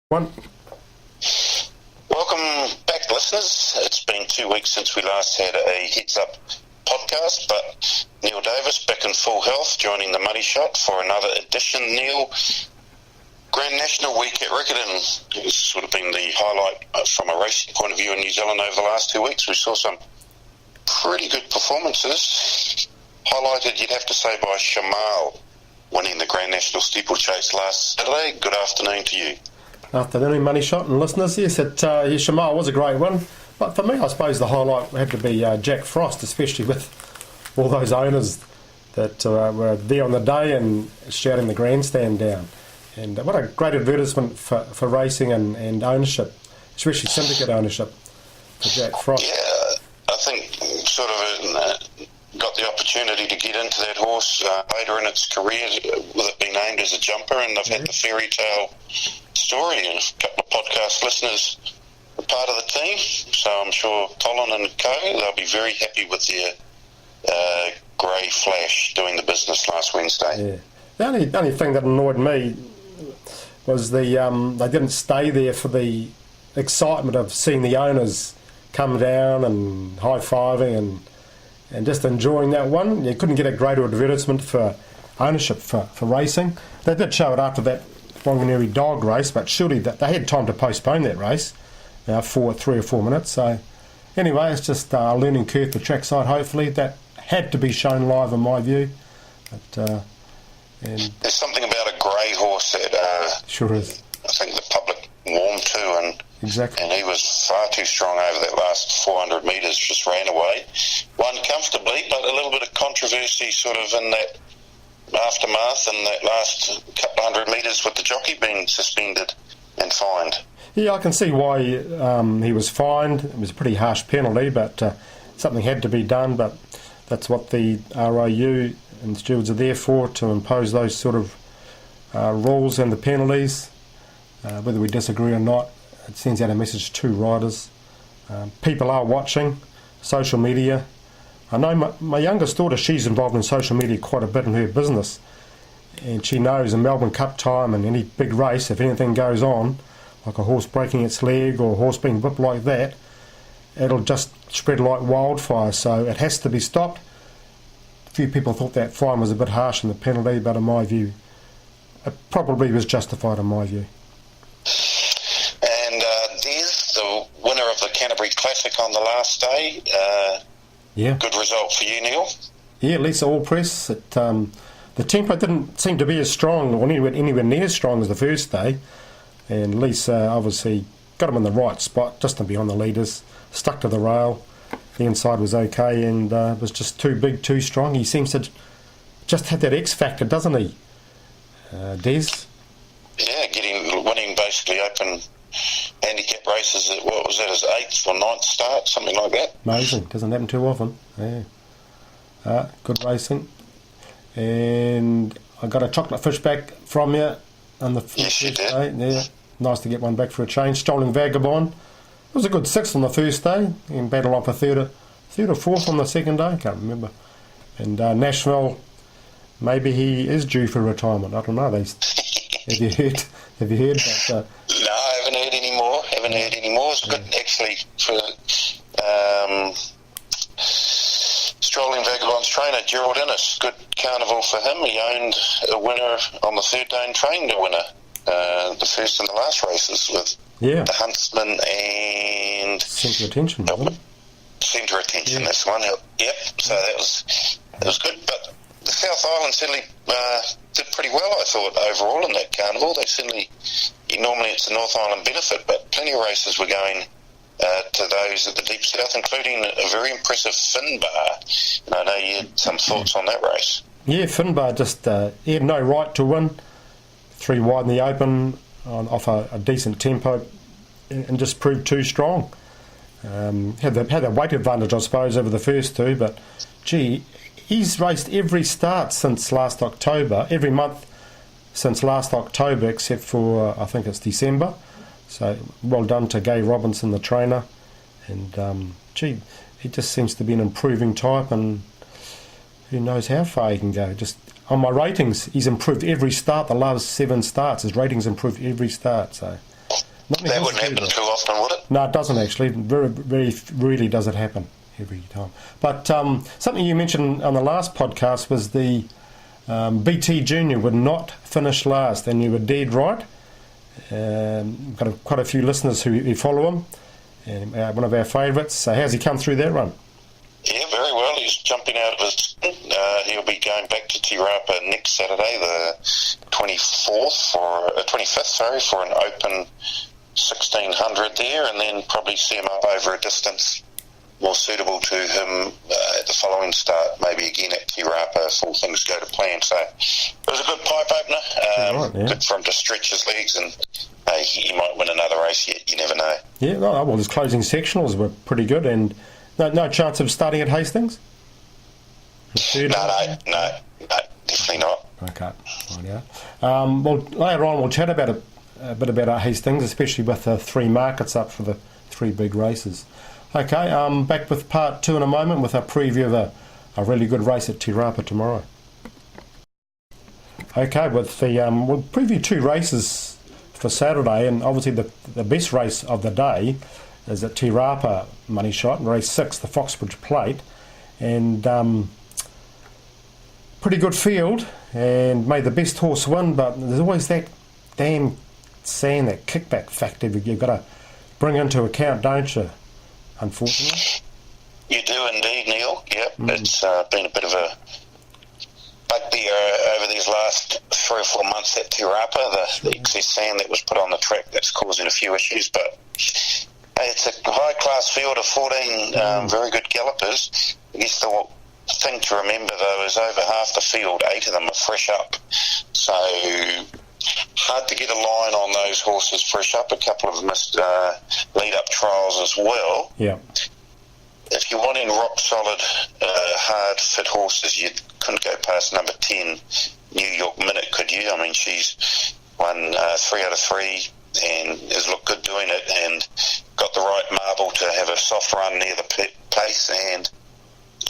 One. Welcome back, listeners. It's been 2 weeks since we last had a Heads Up podcast, but Neil Davis back in full health, joining the Money Shot for another edition. Neil, Grand National Week at Riccarton has sort of been the highlight from a racing point of view in New Zealand over the last 2 weeks. We saw some pretty good performances, highlighted, you'd have to say, by Shamal winning the Grand National Steeplechase last Saturday. Good afternoon to you. Afternoon, Money Shot and listeners. Yes, Shamal was a great one. But for me, I suppose the highlight had to be Jack Frost, especially with all those owners that were there on the day and shouting the grandstand down. And what a great advertisement for racing and ownership, especially syndicate ownership for Jack Frost. Yeah, I think sort of got the opportunity to get into that horse later in its career with it being named as a jumper, and they've had the fairy tale story, and a couple of podcast listeners are part of the team, so I'm sure Colin and co, they'll be very happy with their grey flash doing the business last Wednesday. Yeah. The only thing that annoyed me was they didn't stay there for the excitement of seeing the owners come down and high-fiving and just enjoying that one. You couldn't get a greater advertisement for ownership for racing. They did show it after that Whanganui dog race, but surely that they had time to postpone that race for 3 or 4 minutes. So anyway, it's just a learning curve for trackside. Hopefully that had to be shown live in my view. But, there's something about a grey horse that sure is. I think the public warmed to, and exactly. And he was far too strong over that last 400 metres, just ran away. Won comfortably, but a little bit of controversy sort of in that aftermath and that last couple of 100 metres with the jockey being suspended and fined. Yeah, I can see why he was fined. It was a pretty harsh penalty, but something had to be done. But that's what the RIU and stewards are there for, to impose those sort of rules and the penalties. Whether we disagree or not, it sends out a message to riders. People are watching social media. I know my youngest daughter, she's involved in social media quite a bit in her business, and she knows in Melbourne Cup time and any big race, if anything goes on, like a horse breaking its leg or a horse being whipped like that, it'll just spread like wildfire, so it has to be stopped. A few people thought that fine was a bit harsh in the penalty, but in my view, it probably was justified in my view. And Des, the winner of the Canterbury Classic on the last day, good result for you, Neil. Yeah, Lisa Allpress. The tempo didn't seem to be as strong or anywhere near as strong as the first day, and Lisa obviously got him in the right spot, just to be on the leaders, stuck to the rail. The inside was okay, and was just too big, too strong. He seems to just have that X factor, doesn't he, Des? Yeah, winning basically open handicap races at, what was that, his 8th or 9th start, something like that. Amazing, doesn't happen too often. Yeah. Good racing. And I got a chocolate fish back from you on the first day. Yeah, nice to get one back for a change. Strolling Vagabond. It was a good 6th on the first day, and battled on for third or fourth on the second day, I can't remember. And Nashville, maybe he is due for retirement. I don't know. Have you heard? About No, I haven't heard any more. It's good actually for Strolling Vagabond's trainer, Gerald Innes. Good carnival for him. He owned a winner on the third day and trained a winner, the first and the last races with the Huntsman and Centre Attention, wasn't it? Centre Attention, that's one. Yep. So that was good. But the South Island certainly did pretty well, I thought, overall in that carnival. They certainly, normally it's a North Island benefit, but plenty of races were going to those at the Deep South, including a very impressive Finbar. And I know you had some thoughts on that race. Yeah, Finbar just he had no right to win. 3 wide in the open off a decent tempo, and just proved too strong. Had the weight advantage, I suppose, over the first two, but gee, he's raced every start since last October, every month since last October, except for I think it's December. So well done to Gay Robinson, the trainer, and he just seems to be an improving type, and who knows how far he can go. Just on my ratings, he's improved every start. The last 7 starts, his ratings improved every start. So Not many That horses wouldn't do happen too often, would it? No, it doesn't actually. Very rarely does it happen every time. But something you mentioned on the last podcast was the BT Junior would not finish last, and you were dead right. Got quite a few listeners who follow him, and one of our favourites. So how's he come through that run? Yeah, very well. He's jumping out of his... he'll be going back to Te Rapa next Saturday, the 25th, for an open 1600 there, and then probably see him up over a distance more suitable to him at the following start, maybe again at Te Rapa if all things go to plan. So it was a good pipe opener, good for him to stretch his legs, and he might win another race yet, you never know. Yeah, well, his closing sectionals were pretty good, and no chance of starting at Hastings? No, definitely not. Okay, yeah. Well, later on we'll chat about a bit about Hastings, especially with the three markets up for the three big races. Okay, back with part two in a moment with a preview of a really good race at Te Rapa tomorrow. Okay, with the we'll preview two races for Saturday, and obviously the best race of the day is at Te Rapa Money Shot, race 6, the Foxbridge Plate, and pretty good field, and made the best horse win, but there's always that damn sand, that kickback factor you've got to bring into account, don't you? Unfortunately. You do indeed, Neil. Yep, It's been a bit of a bugbear over these last 3 or 4 months at Te Rapa, the excess sand that was put on the track that's causing a few issues, but it's a high-class field of 14 very good gallopers. I guess the thing to remember, though, is over half the field, 8 of them are fresh up, so hard to get a line on those horses fresh up. A couple of missed lead-up trials as well. Yeah. If you're wanting rock-solid, hard, fit horses, you couldn't go past number 10, New York Minute, could you? I mean, she's won 3 out of 3 and has looked good doing it, and got the right marble to have a soft run near the pace, and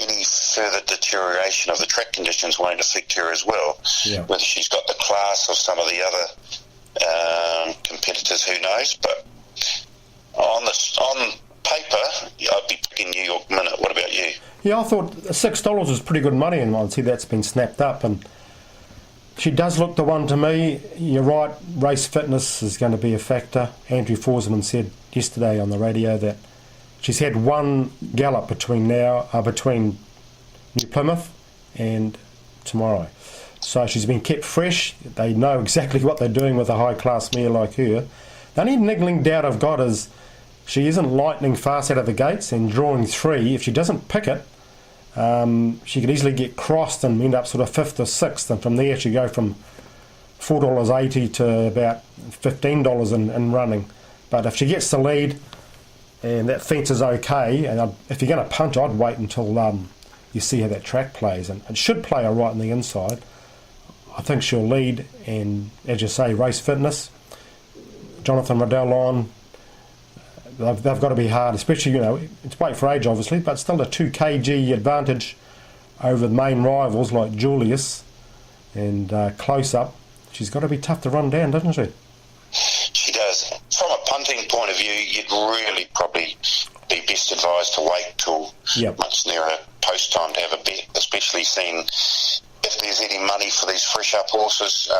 any further deterioration of the track conditions won't affect her as well. Yeah. Whether she's got the class of some of the other competitors, who knows? But on paper, I'd be picking New York Minute. What about you? Yeah, I thought $6 was pretty good money, and I'd see that's been snapped up, and she does look the one to me. You're right, race fitness is going to be a factor. Andrew Forsman said yesterday on the radio that she's had one gallop between New Plymouth and tomorrow. So she's been kept fresh. They know exactly what they're doing with a high-class mare like her. The only niggling doubt I've got is she isn't lightning fast out of the gates, and drawing 3, if she doesn't pick it, she could easily get crossed and end up sort of 5th or 6th, and from there she go from $4.80 to about $15 in running. But if she gets the lead and that fence is okay, and if you're going to punch, I'd wait until you see how that track plays, and it should play all right on the inside. I think she'll lead, and as you say, race fitness, Jonathan Riddell on, they've got to be hard, especially, it's weight for age obviously, but still a 2 kg advantage over the main rivals like Julius and Close Up. She's got to be tough to run down, doesn't she? She does. From a punting point of view, you'd really probably be best advised to wait till much nearer post time to have a bet, especially seeing if there's any money for these fresh up horses.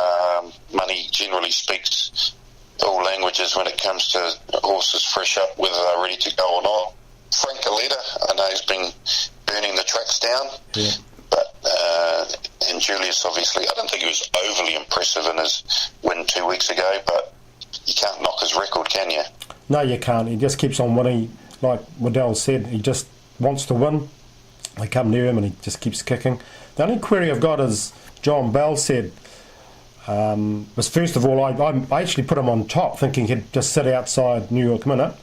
Money generally speaks all languages when it comes to horses fresh up, whether they're ready to go or not. Frank Galetta, I know, has been burning the tracks down, but and Julius, obviously, I don't think he was overly impressive in his win 2 weeks ago, but you can't knock his record, can you? No, you can't. He just keeps on winning. Like Waddell said, he just wants to win. They come near him and he just keeps kicking. The only query I've got is John Bell said, was first of all, I actually put him on top thinking he'd just sit outside New York Minute,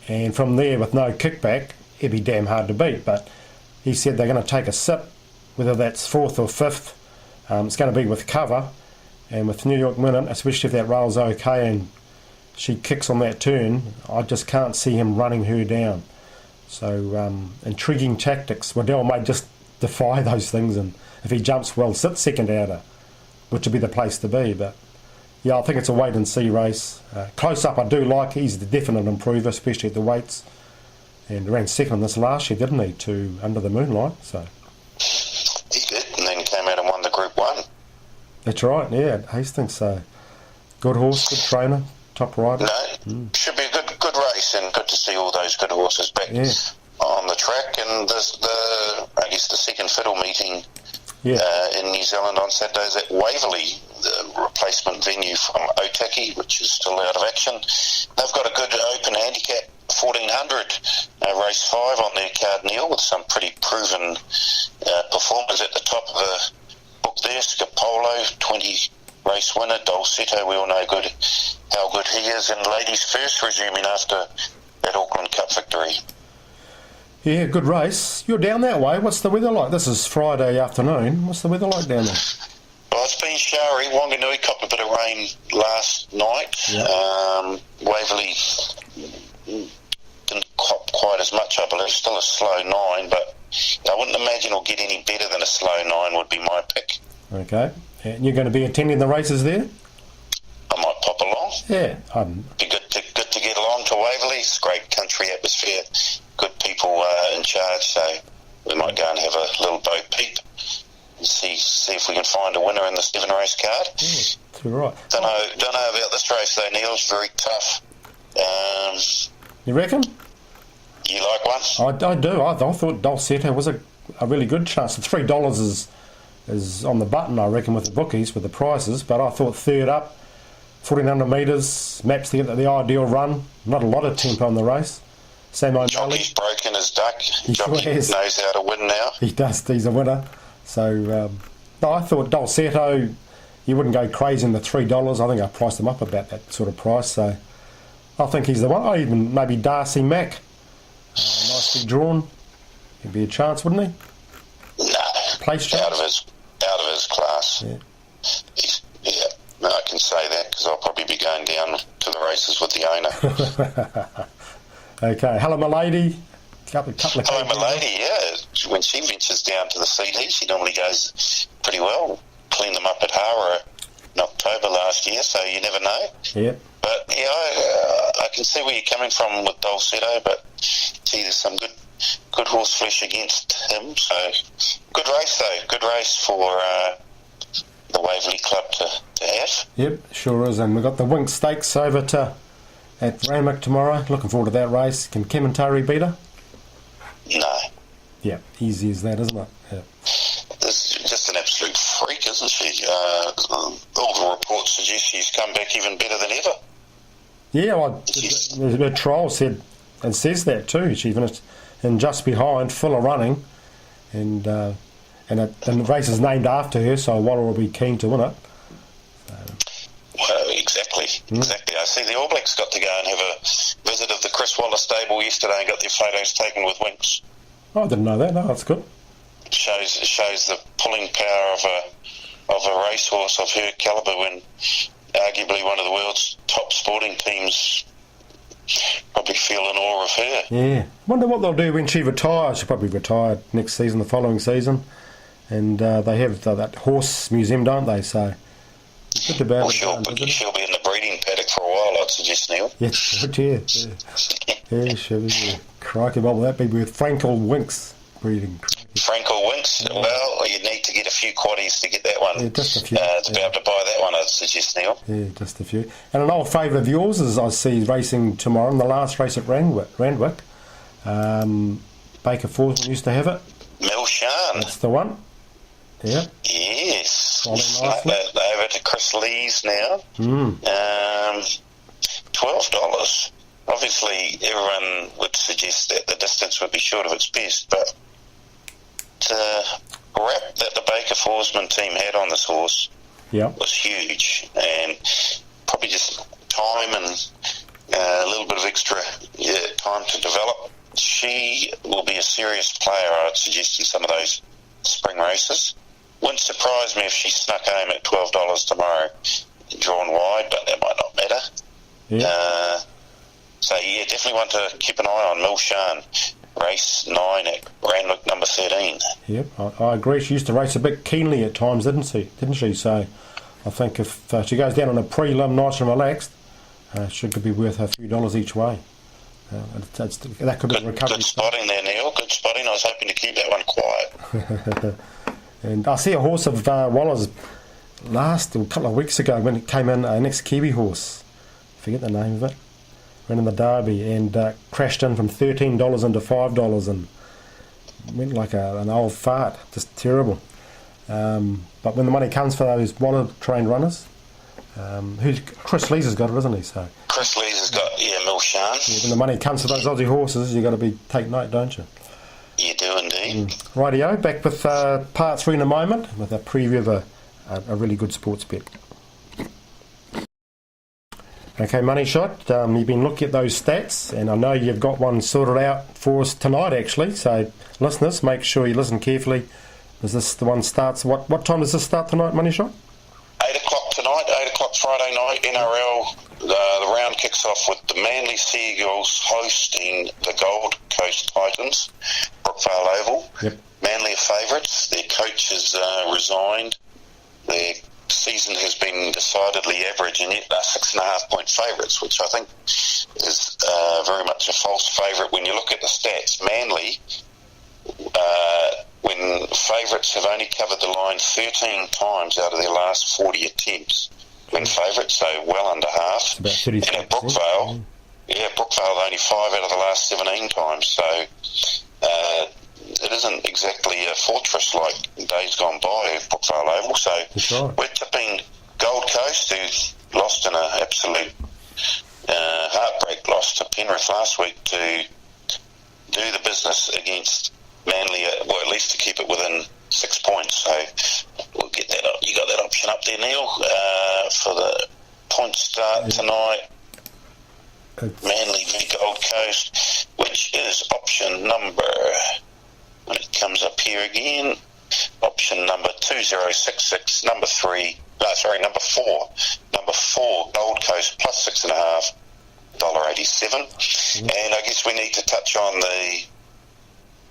and from there with no kickback it'd be damn hard to beat, but he said they're going to take a sit, whether that's 4th or 5th. It's going to be with cover, and with New York Minute, especially if that rail's okay and she kicks on that turn, I just can't see him running her down. So intriguing tactics. Waddell may just defy those things, and if he jumps well, sit second outer, which would be the place to be. But Yeah, I think it's a wait-and-see race. Close up, I do like. He's the definite improver, especially at the weights. And ran second in this last year, didn't he, to Under the Moonlight? So He did, and then came out and won the Group 1. that's right, yeah, at Hastings. So good horse, good trainer, top rider. No, should be a good race, and good to see all those good horses back Yeah. on the track. And I guess the second fiddle meeting in New Zealand on Saturdays at Waverley, the replacement venue from Otaki, which is still out of action. They've got a good open handicap, 1400, race 5 on their card, Neil, with some pretty proven performers at the top of the book there. Scapolo, 20 race winner. Dolcetto, we all know how good he is. And Ladies First resuming after that Auckland Cup victory. Yeah, good race. You're down that way. What's the weather like? This is Friday afternoon. What's the weather like down there? Well, it's been showery. Wanganui copped a bit of rain last night. Yeah. Waverley didn't cop quite as much, I believe. Still a slow 9, but I wouldn't imagine it'll get any better than a slow 9 would be my pick. Okay. And you're going to be attending the races there? I might pop along. Yeah. Be good to get along to Waverley. It's a great country atmosphere. Good people in charge, so we might go and have a little boat peep and see if we can find a winner in the 7-race card. Yeah, that's right. Don't know about this race though, Neil. It's very tough. You reckon? You like one? I do. I thought Dolcetto was a really good chance. The $3 is on the button, I reckon, with the bookies, with the prices, but I thought third up, 1400 metres, maps to get the ideal run. Not a lot of tempo in the race. Sam O'Malley. Jockey's broken his duck. He Jockey sure is. knows how to win now. He does. He's a winner. So, no, I thought Dolcetto, you wouldn't go crazy in the $3. I think I priced him up about that sort of price. So, I think he's the one. Oh, even maybe Darcy Mack. Nicely drawn. He'd be a chance, wouldn't he? No. Place chance. Out of his class. Yeah. No, I can say that because I'll probably be going down to the races with the owner. Okay. Hello, my lady. Couple of Hello, my lady, yeah. When she ventures down to the CD, she normally goes pretty well. Cleaned them up at Hara in October last year, so you never know. Yeah. But, yeah, I can see where you're coming from with Dolcetto, but, gee, there's some good horse flesh against him. So, good race, though. Good race for the Waverley Club to have. Yep, sure is. And we've got the Wink Stakes over at Randwick tomorrow. Looking forward to that race. Can Kementari beat her? No. Yeah, easy as that, isn't it? Yeah. This is just an absolute freak, isn't she? All the reports suggest she's come back even better than ever. Yeah, well, the trial said and says that too. She finished in just behind, full of running, and the race is named after her, so Waller will be keen to win it. Well, exactly. I see the All Blacks got to go and have a visit of the Chris Waller stable yesterday and got their photos taken with Winks. Oh, I didn't know that. No, that's good. It shows the pulling power of a racehorse of her calibre when arguably one of the world's top sporting teams probably feel in awe of her. Yeah. Wonder what they'll do when she retires. She'll probably retire next season, the following season. And they have that horse museum, don't they? So good about Well, she'll be in the breeding paddock for a while, I'd suggest, Neil. Yes, good, yeah, she'll be. Yeah. Crikey, what will that be with Frankel Winks breeding? Frankel Winks, well, you need to get a few quaddies to get that one. Yeah, just a few. To be able to buy that one, I'd suggest, Neil. Yeah, just a few. And an old favourite of yours is I see racing tomorrow in the last race at Randwick. Baker Forsman used to have it. Milshan. That's the one. Yeah. Yes. Nicely. They're over to Chris Lee's now. $12. Obviously, everyone would suggest that the distance would be short of its best, but the rap that the Baker Forsman team had on this horse was huge, and probably just time and a little bit of extra time to develop. She will be a serious player, I'd suggest, in some of those spring races. Wouldn't surprise me if she snuck home at $12 tomorrow, drawn wide, but that might not matter. Yeah. So, yeah, definitely one to keep an eye on. Milshan, race 9 at Randwick number 13. Yep, I agree. She used to race a bit keenly at times, didn't she? So I think if she goes down on a prelim nice and relaxed, she could be worth her $3 each way. That could be a recovery. Good spotting there, Neil. Good spotting. I was hoping to keep that one quiet. And I see a horse of Waller's a couple of weeks ago when it came in, an ex-Kiwi horse. I forget the name of it. Ran in the Derby and crashed in from $13 into $5 and went like an old fart. Just terrible. But when the money comes for those Waller-trained runners, Chris Lees has got it, isn't he? So Chris Lees has got, Milshan. yeah, when the money comes for those Aussie horses, you've got to take note, don't you? You do indeed. Rightio, back with part 3 in a moment with a preview of a really good sports bet. Okay, Money Shot, you've been looking at those stats, and I know you've got one sorted out for us tonight, actually. So, listeners, make sure you listen carefully. Is this the one starts? What time does this start tonight, Money Shot? 8 o'clock tonight, 8 o'clock Friday night, NRL. The round kicks off with the Manly Seagulls hosting the Gold Coast Titans, Brookvale Oval. Yep. Manly are favourites. Their coach has resigned. Their season has been decidedly average, and yet they're 6.5-point favourites, which I think is very much a false favourite when you look at the stats. Manly, when favourites have only covered the line 13 times out of their last 40 attempts, when favourites, so well under half. About 30 and at Brookvale, Brookvale only 5 out of the last 17 times, so it isn't exactly a fortress like days gone by of Brookvale Oval. So right. We're tipping Gold Coast, who lost in an absolute heartbreak loss to Penrith last week, to do the business against Manly, well, at least to keep it within 6 points. So we'll get that up. You got that option up there, Neil, for the point start tonight. Manly v Gold Coast, which is option number, when it comes up here again, option number 2066, number 4. Number 4, Gold Coast plus 6.5, $1.87. And I guess we need to touch on the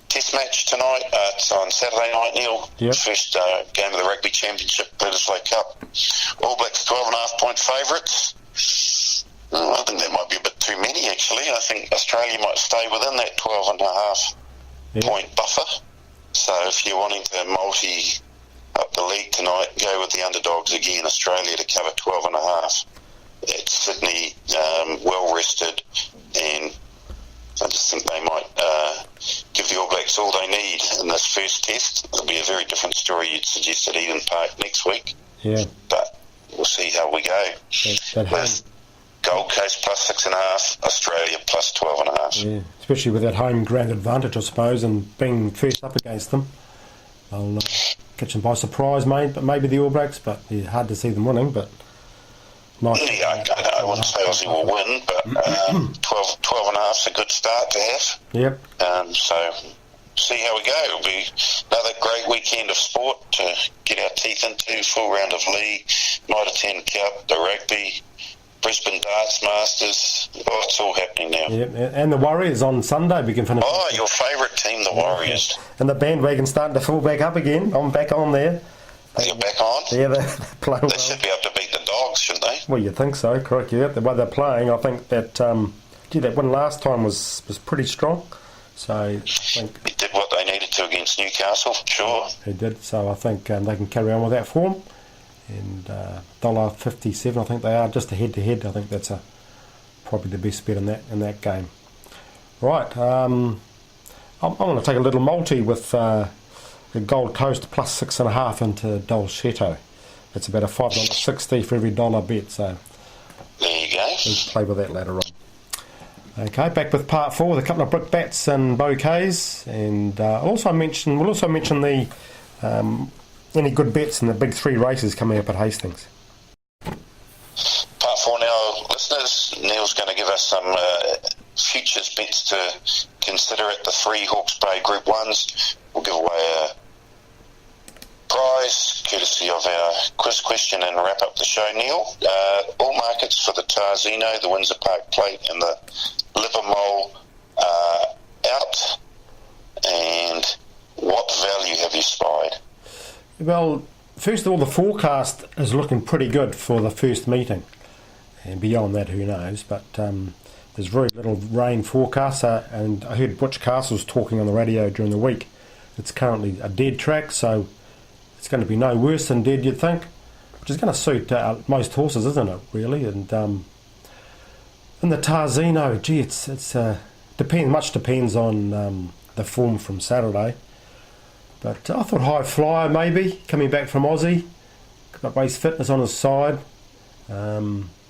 Test match tonight. It's on Saturday night, Neil. Yep. First game of the Rugby Championship, Bledisloe Cup. All Blacks 12.5-point favourites. I think that might be a bit too many, actually. I think Australia might stay within that 12.5-point buffer. So if you're wanting to multi up the league tonight, go with the underdogs again, Australia to cover 12.5. It's Sydney, well rested, and I just think they might give the All Blacks all they need in this first test. It'll be a very different story, you'd suggest, at Eden Park next week. Yeah. But we'll see how we go. With Gold Coast plus 6.5, Australia plus 12.5. Yeah, especially with that home ground advantage, I suppose, and being first up against them. I'll catch them by surprise, mate. But maybe the All Blacks, but yeah, hard to see them winning. But nice. Yeah, I wouldn't say Aussie will win, but 12.5 is a good start to have. Yep. So see how we go. It'll be another great weekend of sport to get our teeth into. Full round of league, Mitre 10 Cup, the rugby, Brisbane Darts Masters. Oh, it's all happening now. Yep. And the Warriors on Sunday. We can finish. Oh, your favourite team, the Warriors. And the bandwagon's starting to fill back up again. I'm back on there. You're back on? Yeah, they're playing well. They should be able to beat the Dogs, shouldn't they? Well, you'd think so, correct. Yeah, the way they're playing, I think that that win last time was pretty strong. So I think It did what they needed to against Newcastle, sure. they did. So I think they can carry on with that form. And $1.57, I think they are just a head-to-head. I think that's probably the best bet in that game. Right, I'm going to take a little multi with the Gold Coast plus 6.5 into Dolcetto. It's about a $5.60 for every dollar bet. So There you go. we'll play with that later on. Okay, back with part 4 with a couple of brick bats and bouquets, and we'll also mention the any good bets in the big 3 races coming up at Hastings. Part 4 now, listeners. Neil's going to give us some futures bets to consider at the 3 Hawke's Bay Group 1s. We'll give away a prize courtesy of our quiz question and wrap up the show, Neil. All markets for the Tarzino, the Windsor Park Plate and the Livermore out. And what value have you spied? Well, first of all, the forecast is looking pretty good for the first meeting. And beyond that, who knows? But there's very little rain forecast. And I heard Butch Castles talking on the radio during the week. It's currently a dead track, so it's going to be no worse than dead, you'd think. Which is going to suit most horses, isn't it, really? And in the Tarzino, gee, it's much depends on the form from Saturday. But I thought High Flyer, maybe, coming back from Aussie. Got race fitness on his side.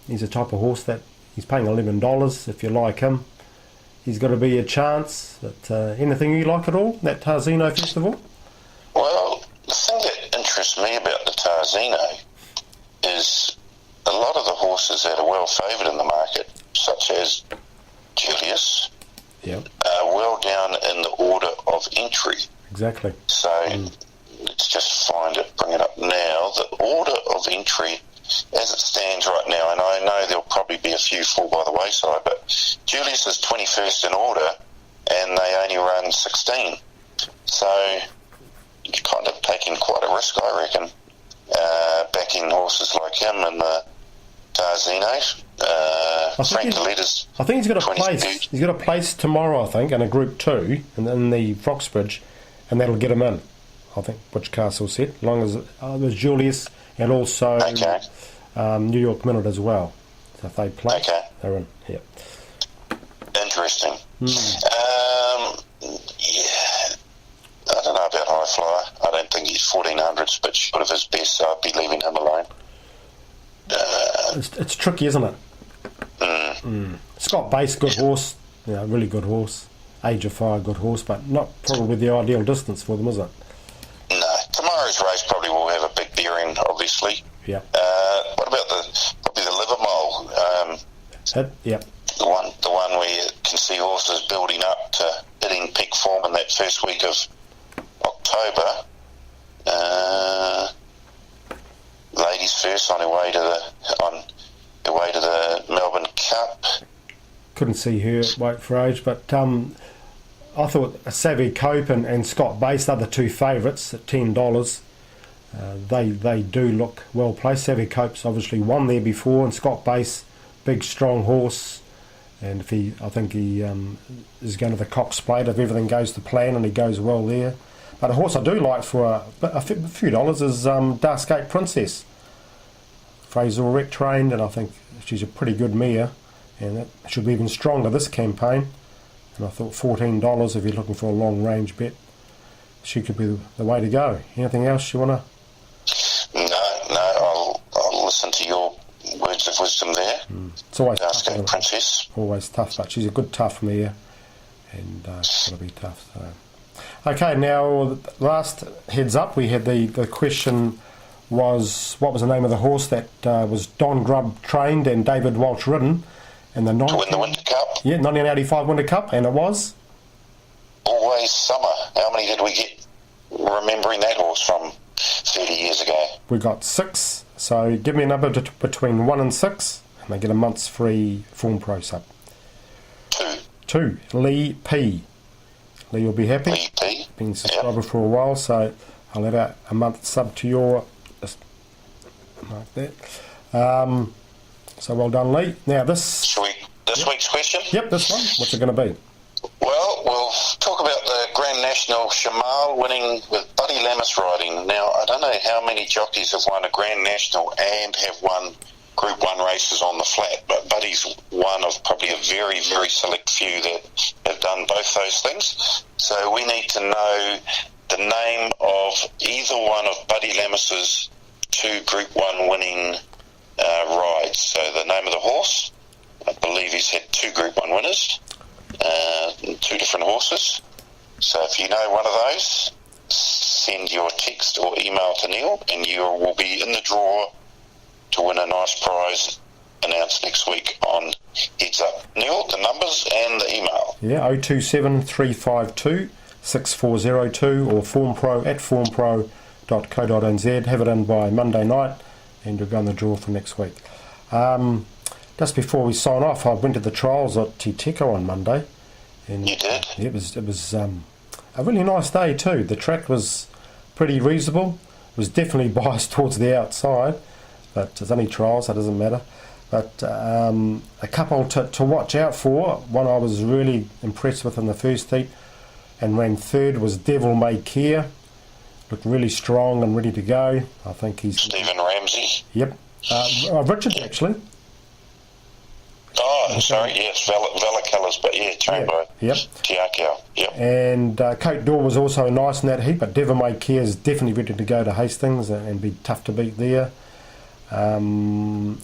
He's a type of horse that he's paying $11 if you like him. He's got to be a chance. But anything you like at all, that Tarzino Festival? Well, the thing that interests me about the Tarzino is a lot of the horses that are well favoured in the market, such as Julius, are well down in the order of entry. Exactly. So let's just bring it up now. The order of entry as it stands right now, and I know there'll probably be a few fall by the wayside, but Julius is 21st in order and they only run 16. So you're kind of taking quite a risk, I reckon, backing horses like him and the Tarzino. Frank Coletta's I think he's got a place. He's got a place tomorrow, I think, in a Group 2 and in the Foxbridge, and that'll get him in. I think Butch Castle said, as long as there's Julius and also New York Minute as well. So if they play, they're in. Yeah. Interesting. I don't know about High Flyer. I don't think he's 1400s, but short of his best, so I'd be leaving him alone. It's tricky, isn't it? Scott Base, good horse. Really good horse. Age of Fire, good horse, but not probably the ideal distance for them, is it? No. Tomorrow's race probably will have a big bearing, obviously. Yeah. What about probably the Livermore? The one where you can see horses building up to hitting peak form in that first week of October. Ladies first on her way to the Melbourne Cup. Couldn't see her wait for age, but I thought Savvy Cope and Scott Base are the two favourites at $10. They do look well placed. Savvy Cope's obviously won there before, and Scott Base, big strong horse, and I think he is going to the Cox Plate if everything goes to plan and he goes well there. But a horse I do like for a few dollars is Darscape Princess. Fraser Ulrich trained, and I think she's a pretty good mare, and that should be even stronger this campaign. And I thought $14 if you're looking for a long range bet, she could be the way to go. Anything else you want to? No, I'll listen to your words of wisdom there. It's always tough, Princess. Always tough, but she's a good tough mare, and it's got to be tough. So. Okay, now last heads up, we had the question was, what was the name of the horse that was Don Grubb trained and David Walsh ridden in the to win the Winter Cup? Yeah, 1985 Winter Cup, and it was? Always Summer. How many did we get remembering that horse from 30 years ago? We got 6, so give me a number between 1 and 6, and they get a month's free Form Pro sub. 2. Lee P. Lee will be happy. Lee P. Been a subscriber for a while, so I'll let out a month sub to your... like that. So well done, Lee. Now this week's question? Yep, this one. What's it going to be? Well, we'll talk about the Grand National Shamal winning with Buddy Lammis riding. Now, I don't know how many jockeys have won a Grand National and have won Group 1 races on the flat, but Buddy's one of probably a very, very select few that have done both those things. So we need to know the name of either one of Buddy Lammis's 2 Group 1 winning rides. So the name of the horse, I believe he's had 2 Group 1 winners, 2 different horses. So if you know one of those, send your text or email to Neil and you will be in the draw to win a nice prize announced next week on Heads Up. Neil, the numbers and the email. Yeah, 027 352 6402 or formpro@formpro.co.nz. Have it in by Monday night and you'll go in the draw for next week. Just before we sign off, I went to the trials at Te Teko on Monday. And you did? It was a really nice day too. The track was pretty reasonable. was definitely biased towards the outside, but it's only trials, so it doesn't matter. But a couple to watch out for. One I was really impressed with in the first heat and ran third was Devil May Care. Looked really strong and ready to go. I think he's... Stephen Ramsey. Yep. Richard, actually. Oh, sorry, yes, Valor Colours, but yeah, trained by Tiakau. Yep. And Cote d'Or was also nice in that heat, but Devil May Care is definitely ready to go to Hastings and be tough to beat there. And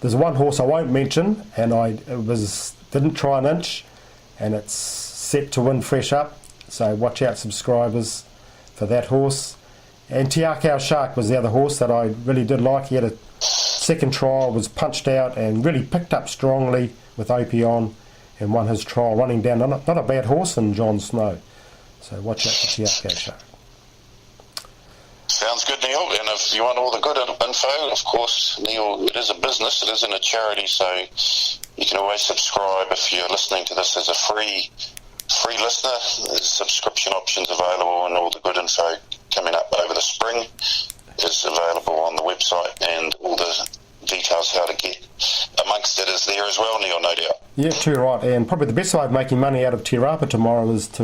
there's one horse I won't mention, and didn't try an inch, and it's set to win Fresh Up, so watch out, subscribers, for that horse. And Tiakau Shark was the other horse that I really did like. He had a second trial, was punched out and really picked up strongly with Opion and won his trial, running down not a bad horse in John Snow. So watch out for Tiakau Shark. Sounds good, Neil. And if you want all the good info, of course, Neil, it is a business, it isn't a charity, so you can always subscribe if you're listening to this as a free listener. There's subscription options available, and all the good info coming up over the spring is available on the website, and all the details how to get amongst it is there as well, Neil, no doubt. Yeah, too right. And probably the best way of making money out of Te Rapa tomorrow is to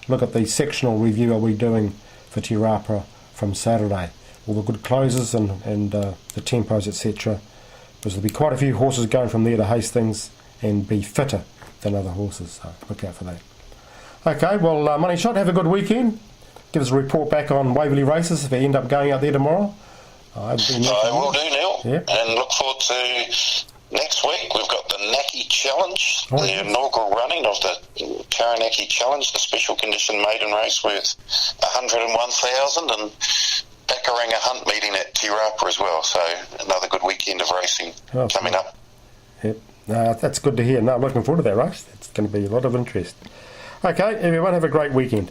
look at the sectional review are we doing for Te Rapa from Saturday. All the good closes and the tempos, etc. Because there'll be quite a few horses going from there to Hastings and be fitter than other horses, so look out for that. Okay, well, Money Shot, have a good weekend. Give us a report back on Waverley races if you end up going out there tomorrow. I will do, Neil. Yeah. And look forward to next week. We've got the Naki Challenge, the inaugural running of the Taranaki Challenge, the special condition maiden race worth 101,000, and Bakaranga Hunt meeting at Te Rapa as well. So another good weekend of racing coming up. Yep. That's good to hear. No, I'm looking forward to that race. It's going to be a lot of interest. Okay, everyone, have a great weekend.